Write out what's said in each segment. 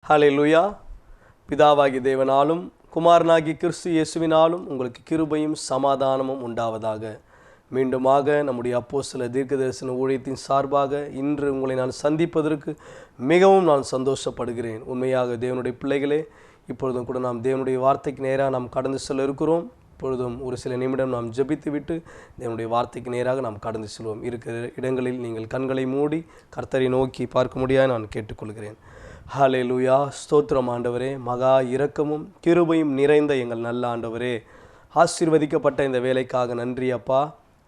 ஹல்லேலூயா. பிதாவாகிய தேவனாலும் குமாரனாகிய கிறிஸ்து இயேசுவினாலும் உங்களுக்கு கிருபையும் சமாதானமும் உண்டாவதாக. மீண்டுமாக நம்முடைய அப்போஸ்தல தீர்க்கதரிசன ஊழியத்தின் சார்பாக இன்று உங்களை நான் சந்திப்பதற்கு மிகவும் நான் சந்தோஷப்படுகிறேன். உண்மையாக தேவனுடைய பிள்ளைகளே, இப்பொழுதும் கூட நாம் தேவனுடைய வார்த்தைக்கு நேராக நாம் கடந்து செல்ல இருக்கிறோம். இப்பொழுதும் ஒரு சில நிமிடம் நாம் ஜெபித்து விட்டு தேவனுடைய வார்த்தைக்கு நேராக நாம் கடந்து செல்வோம். இருக்கிற இடங்களில் நீங்கள் கண்களை மூடி கர்த்தரை நோக்கி பார்க்க முடியாது நான் கேட்டுக்கொள்கிறேன். ஹல்லேலூயா. ஸ்தோத்திரம் ஆண்டவரே, மகா இரக்கமும் கிருபையும் நிறைந்த எங்கள் நல்ல ஆண்டவரே, ஆசீர்வதிக்கப்பட்ட இந்த வேலைக்காக நன்றி அப்பா.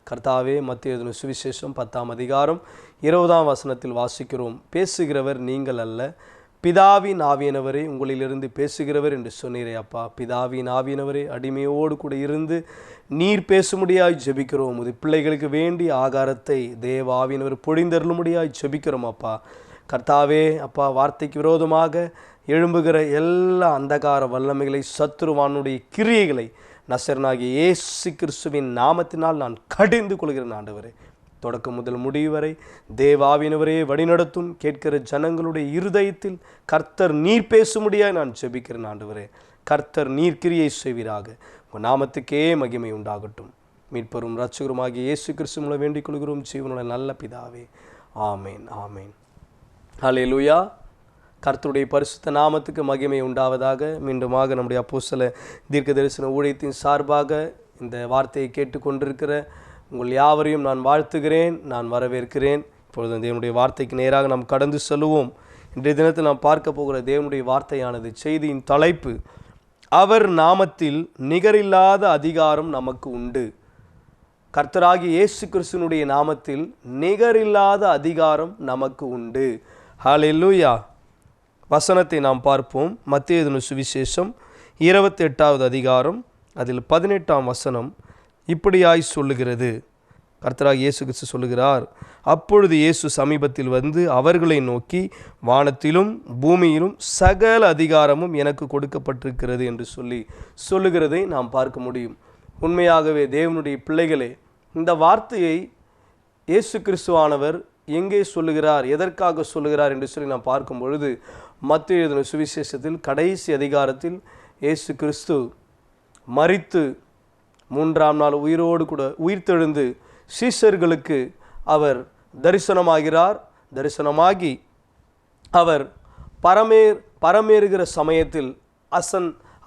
கர்த்தாவே, மத்தேயு எழுதின சுவிசேஷம் 10ஆம் அதிகாரம் 20ஆம் வசனத்தில் வாசிக்கிறோம், பேசுகிறவர் நீங்கள் அல்ல, பிதாவின் ஆவியானவரே உங்களிலிருந்து பேசுகிறவர் என்று சொன்னீரே அப்பா. பிதாவின் ஆவியானவரே, அடிமையோடு கூட இருந்து நீர் பேசும்படியாய் ஜெபிக்கிறோம். இது பிள்ளைகளுக்கு வேண்டிய ஆகாரத்தை தேவ ஆவியானவர் பொழிந்தருளும்படியாய் ஜெபிக்கிறோம் அப்பா. கர்த்தாவே அப்பா, வார்த்தைக்கு விரோதமாக எழும்புகிற எல்லா அந்தகார வல்லமைகளை, சத்துருவானுடைய கிரியைகளை நசரனாகிய இயேசு கிறிஸ்துவின் நாமத்தினால் நான் கடிந்து கொள்கிறேன் ஆண்டவரே. தொடக்கம் முதல் முடிவு வரை தேவாவினவரே வழிநடத்தும் கேட்கிற ஜனங்களுடைய இருதயத்தில் கர்த்தர் நீர் பேசும்படியாய் நான் ஜெபிக்கிறேன் ஆண்டவரே. கர்த்தர் நீர் கிரியை செய்வீராக. உங்கள் நாமத்துக்கே மகிமை உண்டாகட்டும். மீட்பரும் இரட்சகருமாகிய இயேசு கிறிஸ்து மூலம் வேண்டிக் கொள்கிறோம் ஜீவனுள்ள நல்ல பிதாவே. ஆமேன், ஆமேன். ஹல்லேலூயா. கர்த்தருடைய பரிசுத்த நாமத்துக்கு மகிமை உண்டாவதாக. மீண்டுமாக நம்முடைய அப்போஸ்தல தீர்க்க தரிசன ஊழியத்தின் சார்பாக இந்த வார்த்தையை கேட்டுக்கொண்டிருக்கிற உங்கள் யாவரையும் நான் வாழ்த்துகிறேன், நான் வரவேற்கிறேன். இப்பொழுது தேவனுடைய வார்த்தைக்கு நேராக நாம் கடந்து செல்வோம். இன்றைய தினத்தில் நாம் பார்க்க போகிற தேவனுடைய வார்த்தையானது, செய்தியின் தலைப்பு, அவர் நாமத்தில் நிகரில்லாத அதிகாரம் நமக்கு உண்டு. கர்த்தராகிய இயேசு கிறிஸ்துவினுடைய நாமத்தில் நிகரில்லாத அதிகாரம் நமக்கு உண்டு. ஹல்லேலூயா. வசனத்தை நாம் பார்ப்போம். மத்தேயு எழுதின சுவிசேஷம் 28ஆவது அதிகாரம் அதில் 18ஆம் வசனம் இப்படியாய் சொல்லுகிறது. கர்த்தராகிய இயேசு கிறிஸ்து சொல்லுகிறார், அப்பொழுது இயேசு சமீபத்தில் வந்து அவர்களை நோக்கி, வானத்திலும் பூமியிலும் சகல அதிகாரமும் எனக்கு கொடுக்கப்பட்டிருக்கிறது என்று சொல்லுகிறதை நாம் பார்க்க முடியும். உண்மையாகவே தேவனுடைய பிள்ளைகளே, இந்த வார்த்தையை இயேசு கிறிஸ்துவானவர் எங்கே சொல்லுகிறார், எதற்காக சொல்லுகிறார் என்று சொல்லி நாம் பார்க்கும் பொழுது, மத்தேயு எழுதின சுவிசேஷத்தில் கடைசி அதிகாரத்தில் இயேசு கிறிஸ்து மரித்து 3ஆம் நாள் உயிரோடு கூட உயிர்த்தெழுந்து சீஷர்களுக்கு அவர் தரிசனமாகிறார். தரிசனமாகி அவர் பரமேறுகிற சமயத்தில்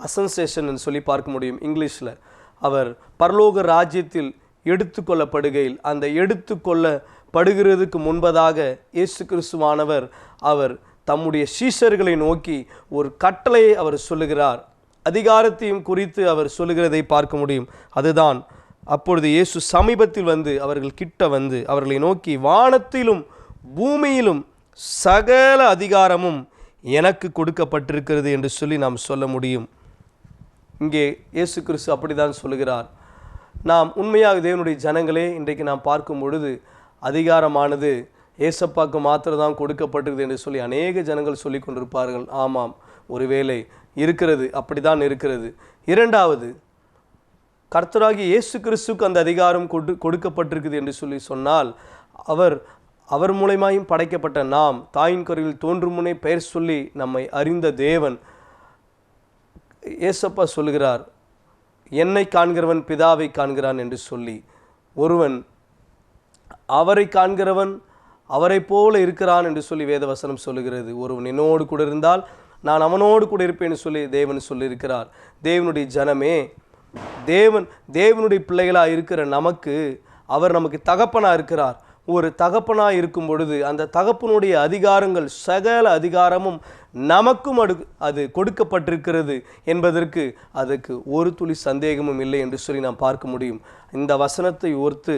அசன்சேஷன் என்று சொல்லி பார்க்க முடியும் இங்கிலீஷில். அவர் பரலோக ராஜ்யத்தில் எடுத்துக்கொள்ளப்படுகையில், அந்த எடுத்துக்கொள்ளப்படுகிறதுக்கு முன்பதாக இயேசு கிறிஸ்துவானவர் அவர் தம்முடைய சீஷர்களை நோக்கி ஒரு கட்டளையை அவர் சொல்லுகிறார். அதிகாரத்தையும் குறித்து அவர் சொல்லுகிறதை பார்க்க முடியும். அதுதான், அப்பொழுது இயேசு சமீபத்தில் வந்து அவர்கள் கிட்ட வந்து அவர்களை நோக்கி, வானத்திலும் பூமியிலும் சகல அதிகாரமும் எனக்கு கொடுக்கப்பட்டிருக்கிறது என்று சொல்லி நாம் சொல்ல முடியும். இங்கே இயேசு கிறிஸ்து அப்படிதான் சொல்லுகிறார். நாம் உண்மையாக தேவனுடைய ஜனங்களே, இன்றைக்கு நாம் பார்க்கும் பொழுது அதிகாரமானது ஏசப்பாக்கு மாத்திரம்தான் கொடுக்கப்பட்டிருக்கிறது என்று சொல்லி அநேக ஜனங்கள் சொல்லி கொண்டிருப்பார்கள். ஆமாம், ஒருவேளை இருக்கிறது, அப்படிதான் இருக்கிறது. இரண்டாவது, கர்த்தராகிய இயேசு கிறிஸ்துக்கு அந்த அதிகாரம் கொடுக்கப்பட்டிருக்குது என்று சொல்லி சொன்னால், அவர் மூலமாயும் படைக்கப்பட்ட நாம், தாயின் கருவில் தோன்றும் முன்னே பெயர் சொல்லி நம்மை அறிந்த தேவன், ஏசப்பா சொல்லுகிறார், என்னை காண்கிறவன் பிதாவை காண்கிறான் என்று சொல்லி, ஒருவன் அவரை காண்கிறவன் அவரை போல இருக்கிறான் என்று சொல்லி வேதவசனம் சொல்லுகிறது. ஒருவன் என்னோடு கூட இருந்தால் நான் அவனோடு கூட இருப்பேன்னு சொல்லி தேவன் சொல்லியிருக்கிறார். தேவனுடைய ஜனமே, தேவனுடைய பிள்ளைகளாக இருக்கிற நமக்கு அவர் நமக்கு தகப்பனாக இருக்கிறார். ஒரு தகப்பனாக இருக்கும் பொழுது அந்த தகப்பனுடைய அதிகாரங்கள், சகல அதிகாரமும் நமக்கும் அது கொடுக்கப்பட்டிருக்கிறது என்பதற்கு அதுக்கு ஒரு துளி சந்தேகமும் இல்லை என்று சொல்லி நாம் பார்க்க முடியும். இந்த வசனத்தை ஓர்த்து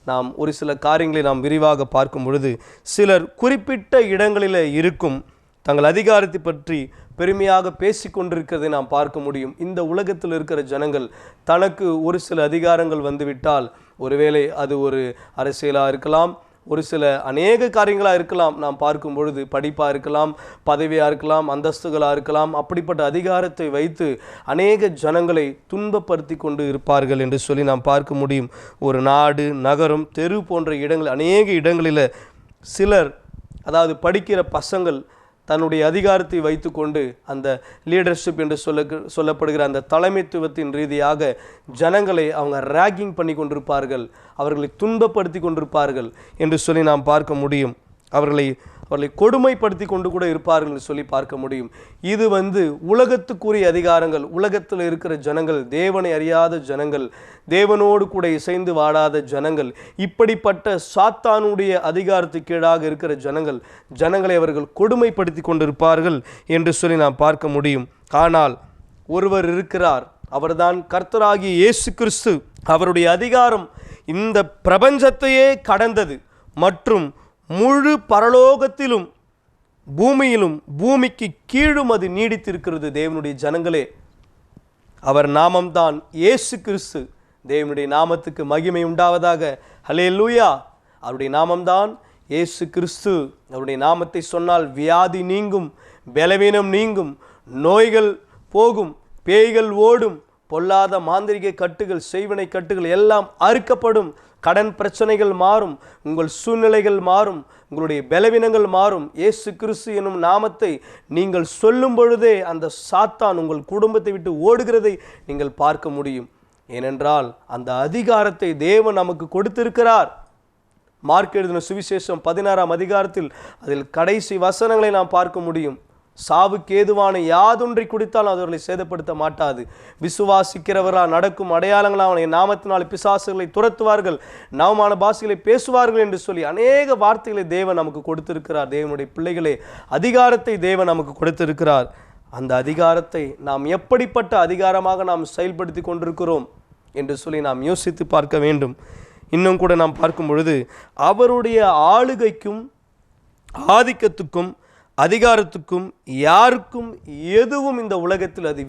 நாம் ஒரு சில காரியங்களை நாம் விரிவாக பார்க்கும் பொழுது, சிலர் குறிப்பிட்ட இடங்களில் இருக்கும் தங்கள் அதிகாரத்தை பற்றி பெருமையாக பேசிக்கொண்டிருக்கிறதை நாம் பார்க்க முடியும். இந்த உலகத்தில் இருக்கிற ஜனங்கள் தனக்கு ஒரு சில அதிகாரங்கள் வந்துவிட்டால், ஒருவேளை அது ஒரு அரசியலாக இருக்கலாம், ஒரு சில அநேக காரியங்களாக இருக்கலாம், நாம் பார்க்கும் பொழுது படிப்பாக இருக்கலாம், பதவியாக இருக்கலாம், அந்தஸ்துகளாக இருக்கலாம், அப்படிப்பட்ட அதிகாரத்தை வைத்து அநேக ஜனங்களை துன்பப்படுத்தி கொண்டு இருப்பார்கள் என்று சொல்லி நாம் பார்க்க முடியும். ஒரு நாடு, நகரம், தெரு போன்ற இடங்கள், அநேக இடங்களில் சிலர், அதாவது படிக்கிற பசங்கள் தன்னுடைய அதிகாரத்தை வைத்துக்கொண்டு அந்த லீடர்ஷிப் என்று சொல்லப்படுகிற அந்த தலைமைத்துவத்தின் ரீதியாக ஜனங்களை அவங்க ரேகிங் பண்ணி கொண்டிருப்பார்கள், அவர்களை துன்பப்படுத்தி கொண்டிருப்பார்கள் என்று சொல்லி நாம் பார்க்க முடியும். அவர்களை கொடுமைப்படுத்தி கொண்டு கூட இருப்பார்கள் என்று சொல்லி பார்க்க முடியும். இது உலகத்துக்குரிய அதிகாரங்கள். உலகத்தில் இருக்கிற ஜனங்கள், தேவனை அறியாத ஜனங்கள், தேவனோடு கூட இசைந்து வாழாத ஜனங்கள், இப்படிப்பட்ட சாத்தானுடைய அதிகாரத்துக்கு கீழாக இருக்கிற ஜனங்களை அவர்கள் கொடுமைப்படுத்தி கொண்டிருப்பார்கள் என்று சொல்லி நாம் பார்க்க முடியும். ஆனால் ஒருவர் இருக்கிறார், அவர்தான் கர்த்தராகிய இயேசு கிறிஸ்து. அவருடைய அதிகாரம் இந்த பிரபஞ்சத்தையே கடந்தது மற்றும் முழு பரலோகத்திலும் பூமியிலும் பூமிக்கு கீழும் அது நீடித்திருக்கிறது. தேவனுடைய ஜனங்களே, அவர் நாமம்தான் இயேசு கிறிஸ்து. தேவனுடைய நாமத்துக்கு மகிமை உண்டாவதாக. ஹல்லேலூயா. அவருடைய நாமம்தான் இயேசு கிறிஸ்து. அவருடைய நாமத்தை சொன்னால் வியாதி நீங்கும், பலவீனம் நீங்கும், நோய்கள் போகும், பேய்கள் ஓடும், பொல்லாத மாந்திரிக கட்டுகள், செய்வினை கட்டுகள் எல்லாம் அறுக்கப்படும், கடன் பிரச்சனைகள் மாறும், உங்கள் சூழ்நிலைகள் மாறும், உங்களுடைய பலவீனங்கள் மாறும். இயேசு கிறிஸ்து என்னும் நாமத்தை நீங்கள் சொல்லும் பொழுதே அந்த சாத்தான் உங்கள் குடும்பத்தை விட்டு ஓடுகிறதை நீங்கள் பார்க்க முடியும். ஏனென்றால் அந்த அதிகாரத்தை தேவன் நமக்கு கொடுத்திருக்கிறார். மார்க் எழுதின சுவிசேஷம் 16ஆம் அதிகாரத்தில் அதில் கடைசி வசனங்களை நாம் பார்க்க முடியும். சாவுக்கு ஏதுவான யாதொன்றை குடித்தாலும் அது அவர்களை சேதப்படுத்த மாட்டாது. விசுவாசிக்கிறவர்களால் நடக்கும் அடையாளங்களால் அவனை நாமத்தினால் பிசாசுகளை துரத்துவார்கள், நவமான பாஷைகளை பேசுவார்கள் என்று சொல்லி அநேக வார்த்தைகளை தேவன் நமக்கு கொடுத்திருக்கிறார். தேவனுடைய பிள்ளைகளே, அதிகாரத்தை தேவன் நமக்கு கொடுத்திருக்கிறார். அந்த அதிகாரத்தை நாம் எப்படிப்பட்ட அதிகாரமாக நாம் செயல்படுத்தி கொண்டிருக்கிறோம் என்று சொல்லி நாம் யோசித்து பார்க்க வேண்டும். இன்னும் கூட நாம் பார்க்கும் பொழுது அவருடைய ஆளுகைக்கும் ஆதிக்கத்துக்கும் அதிகாரத்துக்கும் யாருக்கும் எதுவும் இந்த உலகத்தில் அது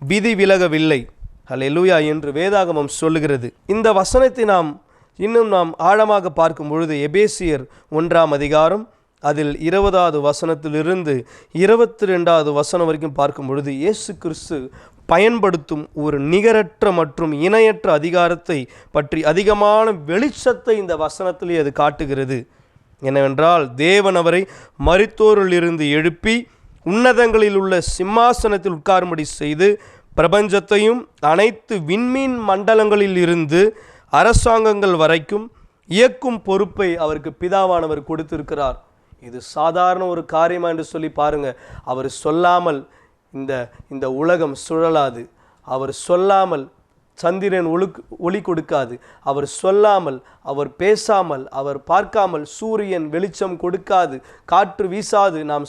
விதி விலகவில்லை. ஹல்லேலூயா என்று வேதாகமம் சொல்லுகிறது. இந்த வசனத்தை நாம் ஆழமாக பார்க்கும் பொழுது எபேசியர் 1ஆம் அதிகாரம் அதில் 20வது வசனத்திலிருந்து 22வது வசனம் வரைக்கும் பார்க்கும் பொழுது இயேசு கிறிஸ்து பயன்படுத்தும் ஒரு நிகரற்ற மற்றும் இணையற்ற அதிகாரத்தை பற்றி அதிகமான வெளிச்சத்தை இந்த வசனத்திலே அது காட்டுகிறது. என்னவென்றால், தேவன் அவரை மரித்தோரிலிருந்து எழுப்பி உன்னதங்களில் உள்ள சிம்மாசனத்தில் உட்காரும்படி செய்து பிரபஞ்சத்தையும் அனைத்து விண்மீன் மண்டலங்களில் இருந்து அரசாங்கங்கள் வரைக்கும் இயக்கும் பொறுப்பை அவருக்கு பிதாவானவர் கொடுத்திருக்கிறார். இது சாதாரண ஒரு காரியமா என்று சொல்லி பாருங்க. அவர் சொல்லாமல் இந்த உலகம் சுழலாது. அவர் சொல்லாமல் சந்திரன் ஒளி கொடுக்காது. அவர் சொல்லாமல், அவர் பேசாமல், அவர் பார்க்காமல் சூரியன் வெளிச்சம் கொடுக்காது, காற்று வீசாது, நாம்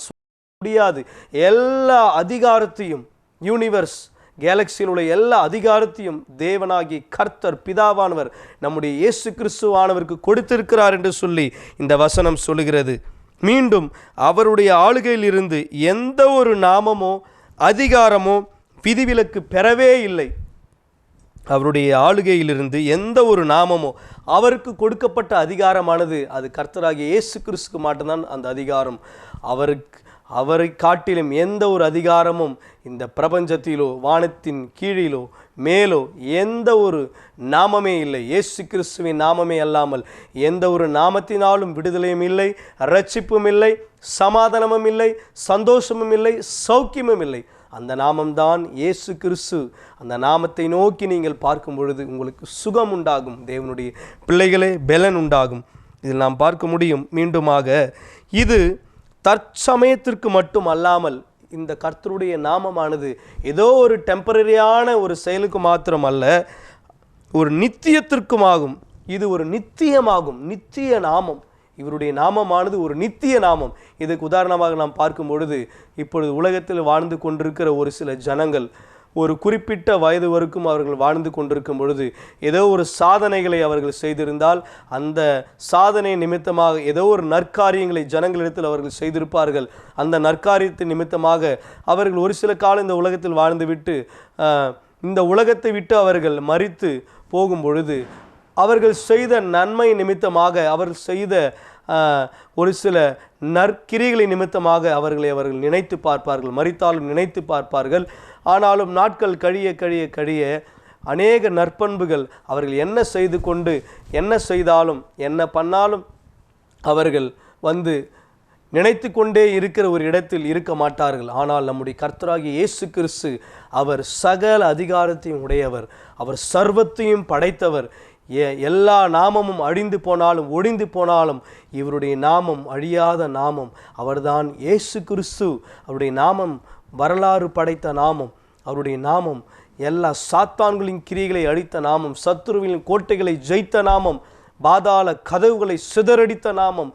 முடியாது. எல்லா அதிகாரத்தையும், யூனிவர்ஸ் கேலக்சியில் உள்ள எல்லா அதிகாரத்தையும் தேவனாகி கர்த்தர் பிதாவானவர் நம்முடைய இயேசு கிறிஸ்துவானவருக்கு கொடுத்திருக்கிறார் என்று சொல்லி இந்த வசனம் சொல்லுகிறது. மீண்டும் அவருடைய ஆளுகையில் இருந்து எந்த ஒரு நாமமோ அதிகாரமோ விதிவிலக்கு பெறவே இல்லை. அவருடைய ஆளுகையிலிருந்து எந்த ஒரு நாமமோ அவருக்கு கொடுக்கப்பட்ட அதிகாரமானது அது கர்த்தராகிய இயேசு கிறிஸ்துக்கு மட்டும்தான் அந்த அதிகாரம். அவரை காட்டிலும் எந்த ஒரு அதிகாரமும் இந்த பிரபஞ்சத்திலோ வானத்தின் கீழிலோ மேலோ எந்த ஒரு நாமமே இல்லை. இயேசு கிறிஸ்துவின் நாமமே அல்லாமல் எந்த ஒரு நாமத்தினாலும் விடுதலையும் இல்லை, இரட்சிப்பும் இல்லை, சமாதானமும் இல்லை, சந்தோஷமும் இல்லை, சௌக்கியமும் இல்லை. அந்த நாமம்தான் இயேசு கிறிஸ்து. அந்த நாமத்தை நோக்கி நீங்கள் பார்க்கும் பொழுது உங்களுக்கு சுகம் உண்டாகும். தேவனுடைய பிள்ளைகளே, பெலன் உண்டாகும். இதில் நாம் பார்க்க முடியும். மீண்டுமாக இது தற்சமயத்திற்கு மட்டும் அல்லாமல் இந்த கர்த்தருடைய நாமமானது ஏதோ ஒரு டெம்பரரியான ஒரு செயலுக்கு மாத்திரம் அல்ல, ஒரு நித்தியத்திற்குமாகும். இது ஒரு நித்தியமாகும், நித்திய நாமம். இவருடைய நாமமானது ஒரு நித்திய நாமம். இதுக்கு உதாரணமாக நாம் பார்க்கும் பொழுது இப்பொழுது உலகத்தில் வாழ்ந்து கொண்டிருக்கிற ஒரு சில ஜனங்கள் ஒரு குறிப்பிட்ட வயது வரைக்கும் அவர்கள் வாழ்ந்து கொண்டிருக்கும் பொழுது ஏதோ ஒரு சாதனைகளை அவர்கள் செய்திருந்தால் அந்த சாதனை நிமித்தமாக ஏதோ ஒரு நற்காரியங்களை ஜனங்களிடத்தில் அவர்கள் செய்திருப்பார்கள். அந்த நற்காரியத்தின் நிமித்தமாக அவர்கள் ஒரு சில காலம் இந்த உலகத்தில் வாழ்ந்துவிட்டு இந்த உலகத்தை விட்டு அவர்கள் மரித்து போகும் பொழுது அவர்கள் செய்த நன்மை நிமித்தமாக அவர்கள் செய்த ஒரு சில நற்கிரிகளை நிமித்தமாக அவர்கள் நினைத்து பார்ப்பார்கள், மரித்தாலும் நினைத்து பார்ப்பார்கள். ஆனாலும் நாட்கள் கழிய அநேக நற்பண்புகள் அவர்கள் என்ன செய்து கொண்டு என்ன செய்தாலும் என்ன பண்ணாலும் அவர்கள் நினைத்து கொண்டே இருக்கிற ஒரு இடத்தில் இருக்க மாட்டார்கள். ஆனால் நம்முடைய கர்த்தராகிய இயேசு கிறிஸ்து அவர் சகல அதிகாரத்தையும் உடையவர், அவர் சர்வத்தையும் படைத்தவர். எல்லா நாமமும் அழிந்து போனாலும் ஒழிந்து போனாலும் இவருடைய நாமம் அழியாத நாமம். அவர்தான் இயேசு கிறிஸ்து. அவருடைய நாமம் வரலாறு படைத்த நாமம். அவருடைய நாமம் எல்லா சாத்தான்களின் கிரியைகளை அழித்த நாமம், சத்துருவின் கோட்டைகளை ஜெயித்த நாமம், பாதாள கதவுகளை சிதறடித்த நாமம்,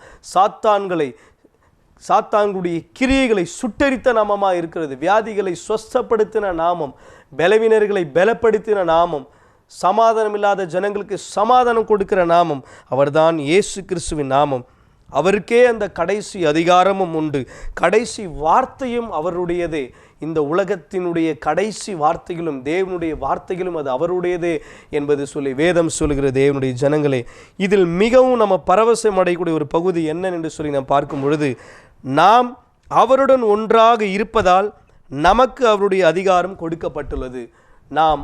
சாத்தான்களுடைய கிரியைகளை சுட்டரித்த நாமமாக இருக்கிறது. வியாதிகளை சுஸ்தப்படுத்தின நாமம், பலவீனர்களை பலப்படுத்தின நாமம், சமாதானம் இல்லாத ஜனங்களுக்கு சமாதானம் கொடுக்கிற நாமம் அவர்தான் இயேசு கிறிஸ்துவின் நாமம். அவருக்கே அந்த கடைசி அதிகாரமும் உண்டு, கடைசி வார்த்தையும் அவருடையதே. இந்த உலகத்தினுடைய கடைசி வார்த்தைகளும் தேவனுடைய வார்த்தைகளும் அது அவருடையதே என்பது சொல்லி வேதம் சொல்கிற தேவனுடைய ஜனங்களே, இதில் மிகவும் நம்ம பரவசம் அடையக்கூடிய ஒரு பகுதி என்னென்று சொல்லி நாம் பார்க்கும் பொழுது, நாம் அவருடன் ஒன்றாக இருப்பதால் நமக்கு அவருடைய அதிகாரம் கொடுக்கப்பட்டுள்ளது. நாம்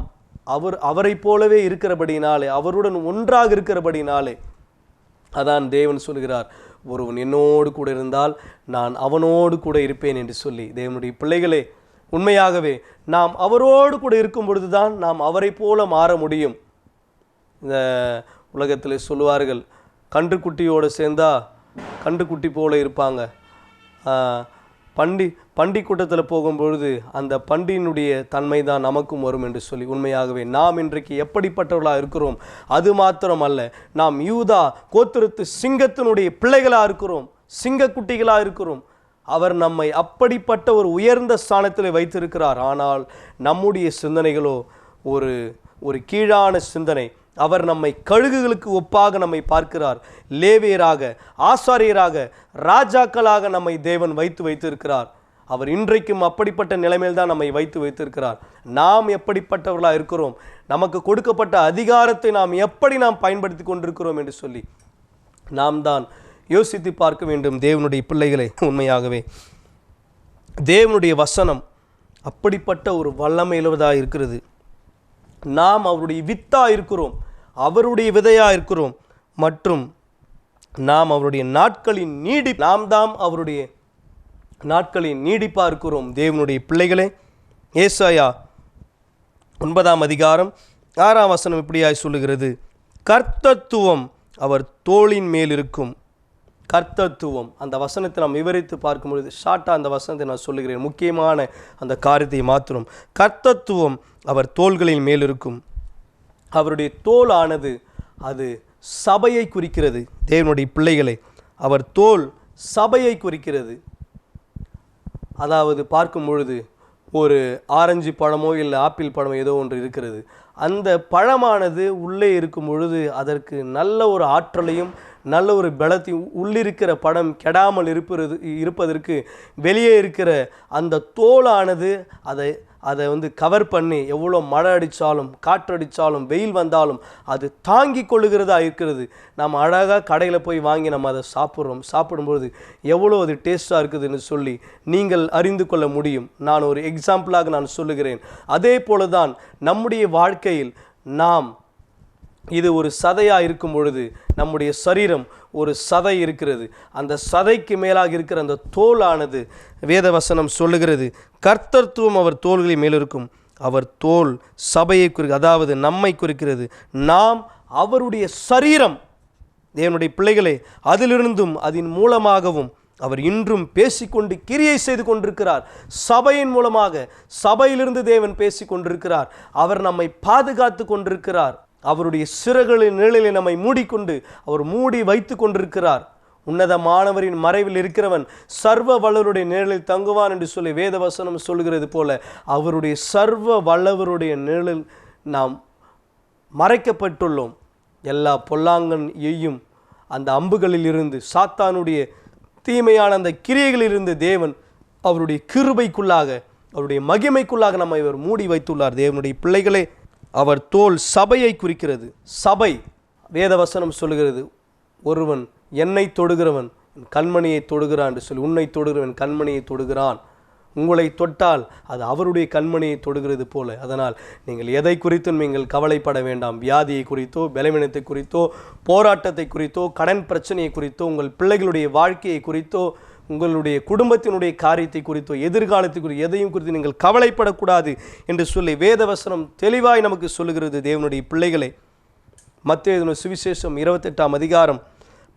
அவரை போலவே இருக்கிறபடினாலே, அவருடன் ஒன்றாக இருக்கிறபடினாலே, அதான் தேவன் சொல்கிறார், ஒருவன் என்னோடு கூட இருந்தால் நான் அவனோடு கூட இருப்பேன் என்று சொல்லி. தேவனுடைய பிள்ளைகளே, உண்மையாகவே நாம் அவரோடு கூட இருக்கும் பொழுது தான் நாம் அவரை போல மாற முடியும். இந்த உலகத்தில் சொல்லுவார்கள், கன்றுக்குட்டியோடு சேர்ந்தா கன்றுக்குட்டி போல இருப்பாங்க. பண்டி கூட்டத்தில் போகும்பொழுது அந்த பண்டியினுடைய தன்மை தான் நமக்கும் வரும் என்று சொல்லி. உண்மையாகவே நாம் இன்றைக்கு எப்படிப்பட்டவர்களாக இருக்கிறோம்? அது மாத்திரம் அல்ல, நாம் யூதா கோத்திரத்து சிங்கத்தினுடைய பிள்ளைகளாக இருக்கிறோம், சிங்கக்குட்டிகளாக இருக்கிறோம். அவர் நம்மை அப்படிப்பட்ட ஒரு உயர்ந்த ஸ்தானத்தில் வைத்திருக்கிறார். ஆனால் நம்முடைய சிந்தனைகளோ ஒரு கீழான சிந்தனை. அவர் நம்மை கழுகுகளுக்கு ஒப்பாக நம்மை பார்க்கிறார். லேவியராக, ஆசாரியராக, ராஜாக்களாக நம்மை தேவன் வைத்திருக்கிறார். அவர் இன்றைக்கும் அப்படிப்பட்ட நிலைமையில் தான் நம்மை வைத்திருக்கிறார். நாம் எப்படிப்பட்டவர்களாக இருக்கிறோம்? நமக்கு கொடுக்கப்பட்ட அதிகாரத்தை நாம் எப்படி பயன்படுத்தி கொண்டிருக்கிறோம் என்று சொல்லி நாம் தான் யோசித்து பார்க்க வேண்டும். தேவனுடைய பிள்ளைகளை, உண்மையாகவே தேவனுடைய வசனம் அப்படிப்பட்ட ஒரு வல்லமையுள்ளதாக இருக்கிறது. நாம் அவருடைய வித்தா இருக்கிறோம், அவருடைய விதையா இருக்கிறோம், மற்றும் நாம் அவருடைய நாட்களின் நாம் தான் அவருடைய நாட்களின் நீடிப்பா இருக்கிறோம். தேவனுடைய பிள்ளைகளே, ஏசாயா 9ஆம் அதிகாரம் 6ஆம் வசனம் இப்படியாய் சொல்லுகிறது, கர்த்தத்துவம் அவர் தோளின் மேல் இருக்கும். கர்த்தத்துவம், அந்த வசனத்தை நாம் விவரித்து பார்க்கும்பொழுது ஷார்ட்டாக அந்த வசனத்தை நான் சொல்லுகிறேன், முக்கியமான அந்த காரியத்தை மாத்திரம். கர்த்தத்துவம் அவர் தோள்களின் மேல் இருக்கும். அவருடைய தோல் ஆனது அது சபையை குறிக்கிறது. தேவனுடைய பிள்ளைகளை, அவர் தோல் சபையை குறிக்கிறது. அதாவது பார்க்கும் பொழுது ஒரு ஆரஞ்சு பழமோ இல்லை ஆப்பிள் பழமோ ஏதோ ஒன்று இருக்கிறது. அந்த பழமானது உள்ளே இருக்கும் பொழுது அதற்கு நல்ல ஒரு ஆற்றலையும் நல்ல ஒரு பலத்தையும், உள்ளிருக்கிற பழம் கெடாமல் இருப்பதற்கு வெளியே இருக்கிற அந்த தோலானது அதை கவர் பண்ணி எவ்வளோ மழை அடித்தாலும் காற்றடித்தாலும் வெயில் வந்தாலும் அது தாங்கி கொள்ளுகிறதா இருக்கிறது. நம்ம அழகாக கடையில் போய் வாங்கி நம்ம அதை சாப்பிடும்பொழுது எவ்வளோ அது டேஸ்ட்டாக இருக்குதுன்னு சொல்லி நீங்கள் அறிந்து கொள்ள முடியும். நான் ஒரு எக்ஸாம்பிளாக நான் சொல்லுகிறேன். அதே போல தான் நம்முடைய வாழ்க்கையில் நாம் இது ஒரு சதையாக இருக்கும் பொழுது நம்முடைய சரீரம் ஒரு சதை இருக்கிறது. அந்த சதைக்கு மேலாக இருக்கிற அந்த தோலானது வேதவசனம் சொல்லுகிறது, கர்த்தத்துவம் அவர் தோள்களின் மேல் இருக்கும். அவர் தோல் சபையை அதாவது நம்மை குறிக்கிறது. நாம் அவருடைய சரீரம். தேவனுடைய பிள்ளைகளே, அதிலிருந்தும் அதன் மூலமாகவும் அவர் இன்றும் பேசிக்கொண்டு கிரியை செய்து கொண்டிருக்கிறார். சபையின் மூலமாக சபையிலிருந்து தேவன் பேசி கொண்டிருக்கிறார். அவர் நம்மை பாதுகாத்து கொண்டிருக்கிறார். அவருடைய சிறகுகளின் நிழலில் நம்மை மூடிக்கொண்டு அவர் மூடி வைத்து கொண்டிருக்கிறார். உன்னதமானவரின் மறைவில் இருக்கிறவன் சர்வ வல்லவருடைய நிழலில் தங்குவான் என்று சொல்லி வேதவசனம் சொல்கிறது போல அவருடைய சர்வ வல்லவருடைய நிழலில் நாம் மறைக்கப்பட்டுள்ளோம். எல்லா பொல்லாங்கன் எய்யும் அந்த அம்புகளில் இருந்து, சாத்தானுடைய தீமையான அந்த கிரியைகளிலிருந்து தேவன் அவருடைய கிருபைக்குள்ளாக, அவருடைய மகிமைக்குள்ளாக நம்மை இவர் மூடி வைத்துள்ளார். தேவனுடைய பிள்ளைகளே, அவர் தோல் சபையை குறிக்கிறது. சபை, வேதவசனம் சொல்லுகிறது, ஒருவன் என்னை தொடுகிறவன் கண்மணியை தொடுகிறான் என்று சொல்லி, உன்னை தொடுகிறவன் கண்மணியை தொடுகிறான். உங்களை தொட்டால் அது அவருடைய கண்மணியை தொடுகிறது போல. அதனால் நீங்கள் எதை குறித்தும் நீங்கள் கவலைப்பட வேண்டாம். வியாதியை குறித்தோ, பலவீனத்தை குறித்தோ, போராட்டத்தை குறித்தோ, கடன் பிரச்சனையை குறித்தோ, உங்கள் பிள்ளைகளுடைய வாழ்க்கையை குறித்தோ, உங்களுடைய குடும்பத்தினுடைய காரியத்தை குறித்தோ எதிர்காலத்தை குறித்து எதையும் குறித்து நீங்கள் கவலைப்படக்கூடாது என்று சொல்லி வேதவசனம் தெளிவாய் நமக்கு சொல்லுகிறது. தேவனுடைய பிள்ளைகளை, மத்தேயு சுவிசேஷம் 28ஆம் அதிகாரம்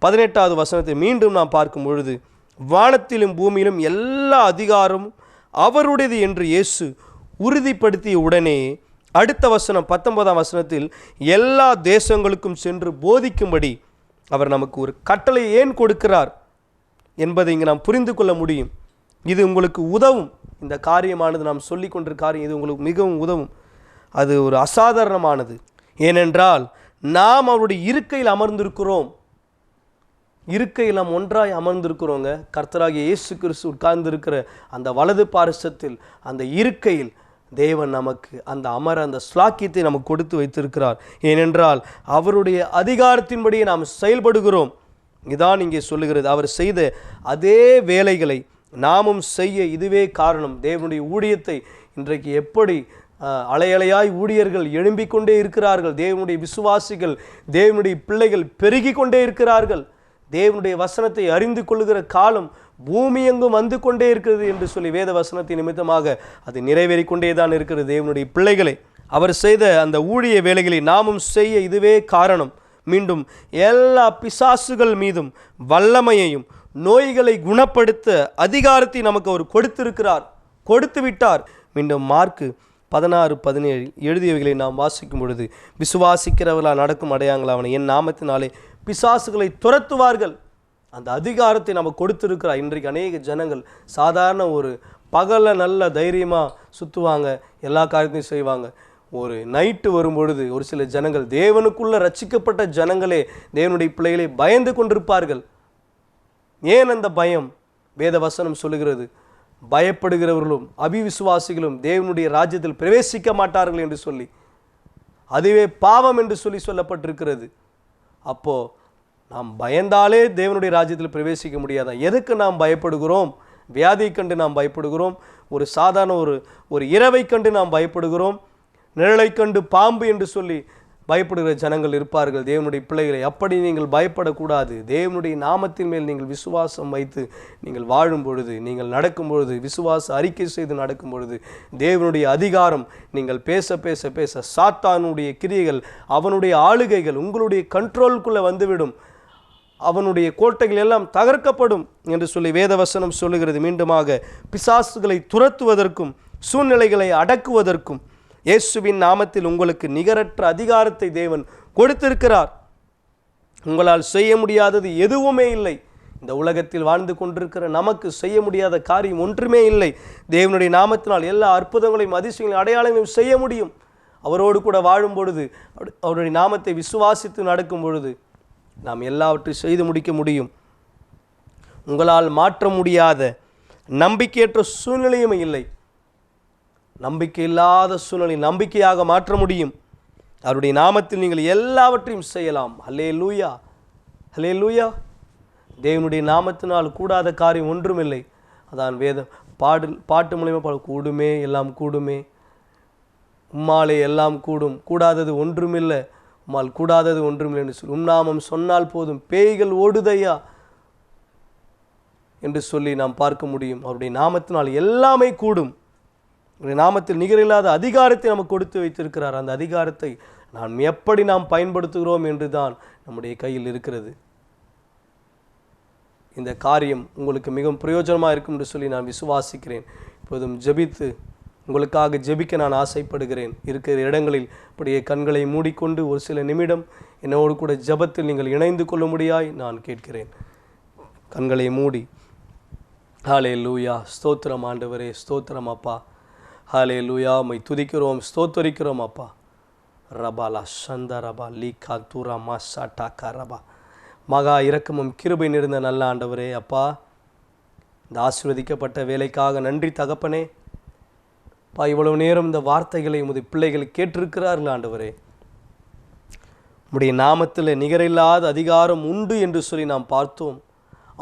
18வது வசனத்தை மீண்டும் நாம் பார்க்கும் பொழுது, வானத்திலும் பூமியிலும் எல்லா அதிகாரமும் அவருடையது என்று இயேசு உறுதிப்படுத்திய உடனே அடுத்த வசனம் 19ஆம் வசனத்தில், எல்லா தேசங்களுக்கும் சென்று போதிக்கும்படி அவர் நமக்கு ஒரு கட்டளை ஏன் கொடுக்கிறார் என்பதை இங்கே நாம் புரிந்து கொள்ள முடியும். இது உங்களுக்கு உதவும். இந்த காரியமானது நாம் சொல்லி கொண்டிருக்க காரியம் இது உங்களுக்கு மிகவும் உதவும். அது ஒரு அசாதாரணமானது. ஏனென்றால் நாம் அவருடைய இருக்கையில் அமர்ந்திருக்கிறோம். இருக்கையில் நாம் ஒன்றாய் அமர்ந்திருக்கிறோங்க. கர்த்தராகிய இயேசு கிறிஸ்து உட்கார்ந்திருக்கிற அந்த வலது பாரிசத்தில், அந்த இருக்கையில் தேவன் நமக்கு அந்த ஸ்லாக்கியத்தை நமக்கு கொடுத்து வைத்திருக்கிறார். ஏனென்றால் அவருடைய அதிகாரத்தின்படியே நாம் செயல்படுகிறோம். இதான் இங்கே சொல்லுகிறது. அவர் செய்த அதே வேலைகளை நாமும் செய்ய இதுவே காரணம். தேவனுடைய ஊழியத்தை இன்றைக்கு எப்படி அலையலையாய் ஊழியர்கள் எழும்பிக் கொண்டே இருக்கிறார்கள். தேவனுடைய விசுவாசிகள், தேவனுடைய பிள்ளைகள் பெருகி கொண்டே இருக்கிறார்கள். தேவனுடைய வசனத்தை அறிந்து கொள்ளுகிற காலம் பூமி எங்கும் வந்து கொண்டே இருக்கிறது என்று சொல்லி வேத வசனத்தின் நிமித்தமாக அது நிறைவேறி கொண்டே தான் இருக்கிறது. தேவனுடைய பிள்ளைகளை அவர் செய்த அந்த ஊழிய வேலைகளை நாமும் செய்ய இதுவே காரணம். மீண்டும் எல்லா பிசாசுகள் மீதும் வல்லமையையும் நோய்களை குணப்படுத்த அதிகாரத்தை நமக்கு அவர் கொடுத்து விட்டார். மீண்டும் மார்க்கு 16:17 எழுதியவைகளை நாம் வாசிக்கும் பொழுது, விசுவாசிக்கிறவர்களால் நடக்கும் அடையாளங்களாவன என் நாமத்தினாலே பிசாசுகளை துரத்துவார்கள். அந்த அதிகாரத்தை நம்ம கொடுத்துருக்கிறார். இன்றைக்கு அநேக ஜனங்கள் சாதாரண ஒரு பகலில் நல்ல தைரியமாக சுற்றுவாங்க, எல்லா காரியத்தையும் செய்வாங்க. ஒரு நைட்டு வரும்பொழுது ஒரு சில ஜனங்கள், தேவனுக்குள்ள ரட்சிக்கப்பட்ட ஜனங்களே தேவனுடைய பிள்ளைகளை பயந்து கொண்டிருப்பார்கள். ஏன் அந்த பயம்? வேத வசனம் சொல்லுகிறது, பயப்படுகிறவர்களும் அபிவிசுவாசிகளும் தேவனுடைய ராஜ்யத்தில் பிரவேசிக்க மாட்டார்கள் என்று சொல்லி, அதுவே பாவம் என்று சொல்லி சொல்லப்பட்டிருக்கிறது. அப்போது நாம் பயந்தாலே தேவனுடைய ராஜ்யத்தில் பிரவேசிக்க முடியாதா? எதுக்கு நாம் பயப்படுகிறோம்? வியாதியை கண்டு நாம் பயப்படுகிறோம். ஒரு சாதாரண ஒரு இரவை கண்டு நாம் பயப்படுகிறோம். நிழலை கண்டு பாம்பு என்று சொல்லி பயப்படுகிற ஜனங்கள் இருப்பார்கள். தேவனுடைய பிள்ளைகளை, அப்படி நீங்கள் பயப்படக்கூடாது. தேவனுடைய நாமத்தின் மேல் நீங்கள் விசுவாசம் வைத்து நீங்கள் வாழும் பொழுது, நீங்கள் நடக்கும் பொழுது, விசுவாச அறிக்கை செய்து நடக்கும் பொழுது, தேவனுடைய அதிகாரம் நீங்கள் பேச பேச பேச சாத்தானுடைய கிரியைகள், அவனுடைய ஆளுகைகள் உங்களுடைய கண்ட்ரோலுக்குள்ளே வந்துவிடும். அவனுடைய கோட்டைகள் எல்லாம் தகர்க்கப்படும் என்று சொல்லி வேதவசனம் சொல்லுகிறது. மீண்டுமாக பிசாசுகளை துரத்துவதற்கும் சூழ்நிலைகளை அடக்குவதற்கும் இயேசுவின் நாமத்தில் உங்களுக்கு நிகரற்ற அதிகாரத்தை தேவன் கொடுத்திருக்கிறார். உங்களால் செய்ய முடியாதது எதுவுமே இல்லை. இந்த உலகத்தில் வாழ்ந்து கொண்டிருக்கிற நமக்கு செய்ய முடியாத காரியம் ஒன்றுமே இல்லை. தேவனுடைய நாமத்தினால் எல்லா அற்புதங்களையும் அதிசயங்களையும் அடையாளங்களையும் செய்ய முடியும். அவரோடு கூட வாழும் பொழுது, அவருடைய நாமத்தை விசுவாசித்து நடக்கும் பொழுது நாம் எல்லாவற்றையும் செய்து முடிக்க முடியும். உங்களால் மாற்ற முடியாத நம்பிக்கையற்ற சூழ்நிலையும் இல்லை. நம்பிக்கை இல்லாத சூழ்நிலை நம்பிக்கையாக மாற்ற முடியும். அவருடைய நாமத்தில் நீங்கள் எல்லாவற்றையும் செய்யலாம். ஹல்லேலூயா, ஹல்லேலூயா. தேவனுடைய நாமத்தினால் கூடாத காரியம் ஒன்றுமில்லை. அதான் வேதம் பாட்டு மூலமாக கூடுமே எல்லாம் கூடுமே, உம்மாலே எல்லாம் கூடும், கூடாதது ஒன்றுமில்லை, உம்மால் கூடாதது ஒன்றுமில்லை என்று சொல்லி, உம்நாமம் சொன்னால் போதும் பேய்கள் ஓடுதையா என்று சொல்லி நாம் பார்க்க முடியும். அவருடைய நாமத்தினால் எல்லாமே கூடும். அவருடைய நாமத்தில் நிகரில்லாத அதிகாரத்தை நமக்கு கொடுத்து வைத்திருக்கிறார். அந்த அதிகாரத்தை நாம் எப்படி நாம் பயன்படுத்துகிறோம் என்று தான் நம்முடைய கையில் இருக்கிறது. இந்த காரியம் உங்களுக்கு மிகவும் பிரயோஜனமாக இருக்கும் என்று சொல்லி நான் விசுவாசிக்கிறேன். இப்போதும் ஜெபித்து உங்களுக்காக ஜெபிக்க நான் ஆசைப்படுகிறேன். இருக்கிற இடங்களில் அப்படியே கண்களை மூடிக்கொண்டு ஒரு சில நிமிடம் என்னோடு கூட ஜெபத்தில் நீங்கள் இணைந்து கொள்ள முடியாய் நான் கேட்கிறேன். கண்களை மூடி. ஹல்லேலூயா. ஸ்தோத்திரம் ஆண்டவரே, ஸ்தோத்திரம் அப்பா. ஹல்லேலூயா. உம்மை துதிக்கிறோம், ஸ்தோத்தரிக்கிறோம் அப்பா. ரபாலா சந்த ரபா லீகா தூரா மாசா டாக்கா ரபா. மகா இரக்கமும் கிருபை நிறைந்த நல்ல ஆண்டவரே அப்பா, இந்த ஆசீர்வதிக்கப்பட்ட வேலைக்காக நன்றி தகப்பனே. அப்பா, இவ்வளவு நேரம் இந்த வார்த்தைகளை உமது பிள்ளைகள் கேட்டிருக்கிறார்கள் ஆண்டவரே. உம்முடைய நாமத்தில் நிகரில்லாத அதிகாரம் உண்டு என்று சொல்லி நாம் பார்த்தோம்.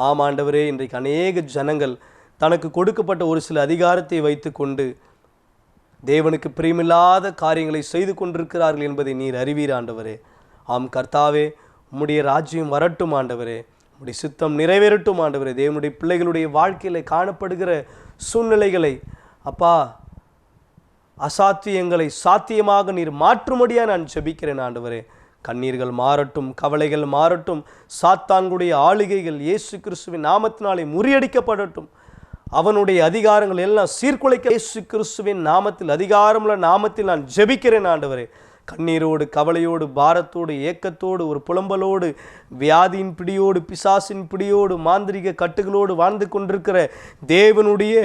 ஆம் ஆண்டவரே, இன்றைக்கு அநேக ஜனங்கள் தனக்கு கொடுக்கப்பட்ட ஒரு சில அதிகாரத்தை வைத்து கொண்டு தேவனுக்கு பிரியமில்லாத காரியங்களை செய்து கொண்டிருக்கிறார்கள் என்பதை நீர் அறிவீர் ஆண்டவரே. ஆம் கர்த்தாவே, உம்முடைய ராஜ்யம் வரட்டும் ஆண்டவரே. உடைய சித்தம் நிறைவேறட்டும் ஆண்டவரே. தேவனுடைய பிள்ளைகளுடைய வாழ்க்கையில் காணப்படுகிற சூழ்நிலைகளை அப்பா அசாத்தியங்களை சாத்தியமாக நீர் மாற்றும்படியாக நான் ஜெபிக்கிறேன் ஆண்டவரே. கண்ணீர்கள் மாறட்டும், கவலைகள் மாறட்டும், சாத்தான்களுடைய ஆளுகைகள் இயேசு கிறிஸ்துவின் நாமத்தினாலே முறியடிக்கப்படட்டும். அவனுடைய அதிகாரங்கள் எல்லாம் சீர்குலைக்க இயேசு கிறிஸ்துவின் நாமத்தில், அதிகாரமுள்ள நாமத்தில் நான் ஜெபிக்கிறேன் ஆண்டவரே. கண்ணீரோடு, கவலையோடு, பாரத்தோடு, ஏக்கத்தோடு, ஒரு புலம்பலோடு, வியாதியின் பிடியோடு, பிசாசின் பிடியோடு, மாந்திரிக கட்டுகளோடு வாழ்ந்து கொண்டிருக்கிற தேவனுடைய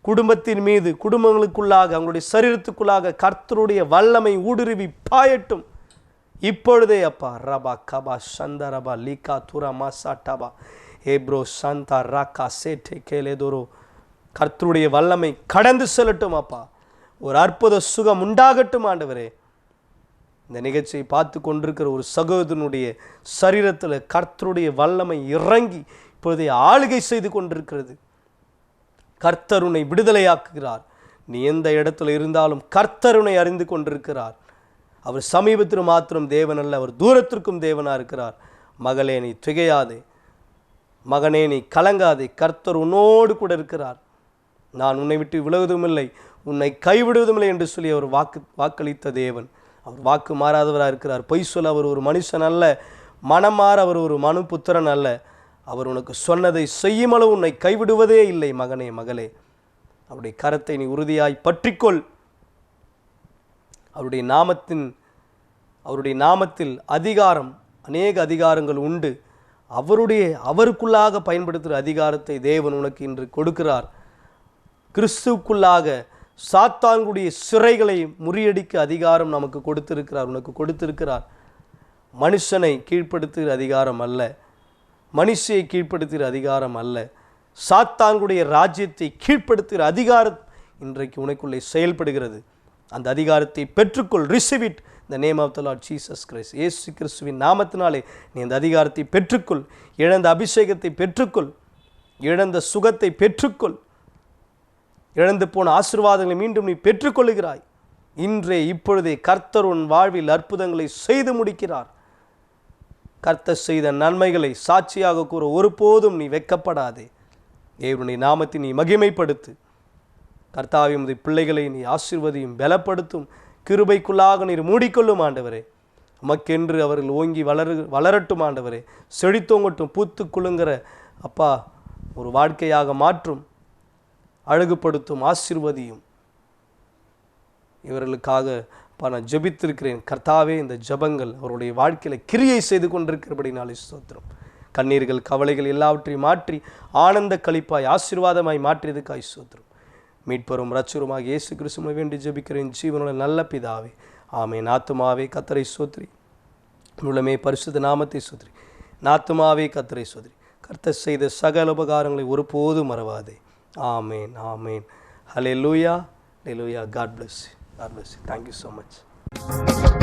குடும்பத்தின் மீது, குடும்பங்களுக்குள்ளாக, அவங்களுடைய சரீரத்துக்குள்ளாக கர்த்தருடைய வல்லமை ஊடுருவி பாயட்டும் இப்பொழுதே அப்பா. ரபா கபா சந்த ரபா லீகா துரா மாசாட்டாபா ஏப்ரோ சந்தா ராக்கா சேட்டே கேலேதோரோ. கர்த்தருடைய வல்லமை கடந்து செல்லட்டும் அப்பா. ஒரு அற்புத சுகம் உண்டாகட்டும் ஆண்டவரே. இந்த நிகழ்ச்சியை பார்த்து கொண்டிருக்கிற ஒரு சகோதரனுடைய சரீரத்தில் கர்த்தருடைய வல்லமை இறங்கி இப்பொழுதே ஆளுகை செய்து கொண்டிருக்கிறது. கர்த்தர் உன்னை விடுதலையாக்குகிறார். நீ எந்த இடத்துல இருந்தாலும் கர்த்தர் உன்னை அறிந்து கொண்டிருக்கிறார். அவர் சமீபத்தில் மாத்திரம் தேவன் அல்ல, அவர் தூரத்திற்கும் தேவனாக இருக்கிறார். மகளே நீ திகையாதே, மகனே நீ கலங்காதே, கர்த்தர் உன்னோடு கூட இருக்கிறார். நான் உன்னை விட்டு விலகுவதும் இல்லை, உன்னை கைவிடுவதும் இல்லை என்று சொல்லி அவர் வாக்களித்த தேவன். அவர் வாக்கு மாறாதவராக இருக்கிறார். பொய் சொல்ல அவர் ஒரு மனுஷன் அல்ல, மனம் மாற அவர் ஒரு மனு புத்திரன் அல்ல. அவர் உனக்கு சொன்னதை செய்யுமளவு உன்னை கைவிடுவதே இல்லை. மகனே மகளே, அவருடைய கரத்தை நீ உறுதியாய் பற்றிக்கொள். அவருடைய நாமத்தில் அதிகாரம், அநேக அதிகாரங்கள் உண்டு. அவருக்குள்ளாக பயன்படுத்துகிற அதிகாரத்தை தேவன் உனக்கு இன்று கொடுக்கிறார். கிறிஸ்துவுக்குள்ளாக சாத்தான்களுடைய சிறைகளை முறியடிக்க அதிகாரம் நமக்கு கொடுத்திருக்கிறார், உனக்கு கொடுத்திருக்கிறார். மனுஷனை கீழ்ப்படுத்துகிற அதிகாரம் அல்ல, மனுஷியை கீழ்ப்படுத்துகிற அதிகாரம் அல்ல, சாத்தான்களுடைய ராஜ்யத்தை கீழ்ப்படுத்துகிற அதிகாரம் இன்றைக்கு உனக்குள்ளே செயல்படுகிறது. அந்த அதிகாரத்தை பெற்றுக்கொள். ரிசீவ் இட் இந்த name of the Lord Jesus Christ. இயேசு கிறிஸ்துவின் நாமத்தினாலே நீ அந்த அதிகாரத்தை பெற்றுக்கொள். இழந்த அபிஷேகத்தை பெற்றுக்கொள். இழந்த சுகத்தை பெற்றுக்கொள். இழந்து போன ஆசீர்வாதங்களை மீண்டும் நீ பெற்றுக்கொள்ளுகிறாய். இன்றே இப்பொழுதே கர்த்தர் உன் வாழ்வில் அற்புதங்களை செய்து முடிக்கிறார். கர்த்தர் செய்த நன்மைகளை சாட்சியாக கூற ஒருபோதும் நீ வெட்கப்படாதே. தேவனுடைய நாமத்தை நீ மகிமைப்படுத்து. கர்த்தாவே, உமது பிள்ளைகளை நீ ஆசீர்வதியும், பலப்படுத்தும், கிருபைக்குள்ளாக நீர் மூடிக்கொள்ளும் ஆண்டவரே. உமக்கென்று அவர்கள் ஓங்கி வளரட்டும் ஆண்டவரே. செழித்தோங்கட்டும், பூத்து குலுங்குற அப்பா ஒரு வாழ்க்கையாக மாற்றும், அழகுபடுத்தும், ஆசீர்வதியும். இவர்களுக்காக நான் ஜெபித்திருக்கிறேன் கர்த்தாவே. இந்த ஜெபங்கள் அவருடைய வாழ்க்கையில் கிரியை செய்து கொண்டிருக்கிறபடினாலே ஸ்தோத்திரம். கண்ணீர்கள், கவலைகள் எல்லாவற்றையும் மாற்றி ஆனந்த களிப்பாய் ஆசீர்வாதமாய் மாற்றியதுக்காய் ஸ்தோத்திரம். மீட்பரும் இரட்சகருமாக இயேசு கிறிஸ்துவை வேண்டி ஜெபிக்கிறேன் ஜீவனுள்ள நல்ல பிதாவே, ஆமென். ஆத்துமாவே கர்த்தரை ஸ்தோத்திரி, உள்ளமே பரிசுத்த நாமத்தை ஸ்தோத்திரி. ஆத்துமாவே கர்த்தரை ஸ்தோத்திரி. கர்த்தர் செய்த சகல உபகாரங்களை ஒருபோதும் மறவாதே. ஆமென், ஆமென். ஹல்லேலூயா, ஹல்லேலூயா. God bless you. God bless you. Thank you so much.